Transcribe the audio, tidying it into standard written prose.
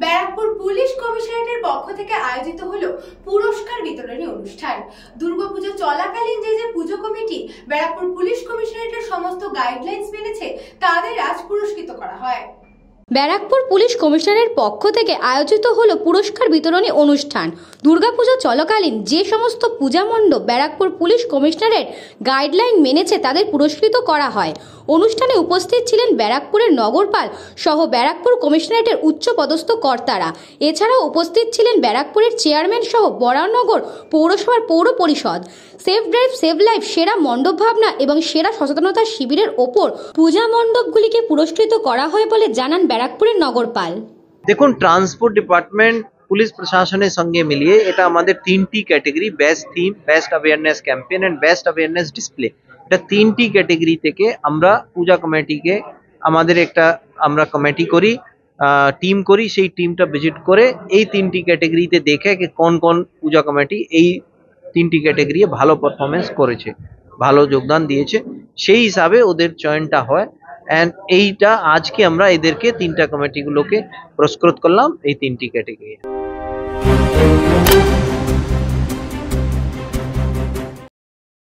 Barrackpore police কমিশনারেটের পক্ষ থেকে আয়োজিত হলো পুরস্কার বিতরণী অনুষ্ঠান। দুর্গাপুজো চলাকালীন যে পুজো কমিটি ব্যারাকপুর পুলিশ কমিশনারেটের সমস্ত গাইডলাইন্স মেনেছে তাদের আজ পুরস্কৃত করা হয়। ব্যারাকপুর পুলিশ কমিশনারের পক্ষ থেকে আয়োজিত হলো পুরস্কার বিতরণী অনুষ্ঠান। দুর্গাপুজো চলাকালীন যে সমস্ত পূজা মণ্ডপ ব্যারাকপুর পুলিশ কমিশনারের গাইডলাইন মেনেছে তাদের পুরস্কৃত করা হয়। অনুষ্ঠানে উপস্থিত ছিলেন ব্যারাকপুরের নগরপাল সহ ব্যারাকপুর কমিশনারেটের উচ্চপদস্থ কর্তারা। এছাড়াও উপস্থিত ছিলেন ব্যারাকপুরের চেয়ারম্যান সহ বরানগর পৌরসভার পৌর পরিষদ। সেফ ড্রাইভ সেভ লাইফ সেরা মণ্ডপ ভাবনা এবং সেরা সচেতনতা শিবিরের ওপর পূজা মণ্ডপগুলিকে পুরস্কৃত করা হয় বলে জানান ব্যারাকপুরের নগরপাল। দেখুন, ট্রান্সপোর্ট ডিপার্টমেন্ট পুলিশ প্রশাসনের সঙ্গে মিলিয়ে এটা আমাদের তিনটি category, best theme, best awareness campaign and best awareness display, এটা তিনটি ক্যাটেগরি থেকে আমরা পূজা কমিটিকে আমাদের আমরা কমিটি করি, টিম করি। সেই টিমটা ভিজিট করে এই তিনটি ক্যাটেগরিতে দেখে যে কোন কোন পূজা কমিটি এই তিনটি ক্যাটেগরি ভালো পারফরমেন্স করেছে, ভালো যোগদান দিয়েছে, সেই হিসাবে ওদের চয়নটা হয়। এন্ড এইটা আজকে আমরা এদেরকে তিনটা কমিটিগুলোকে পুরস্কৃত করলাম এই তিনটি ক্যাটেগরি।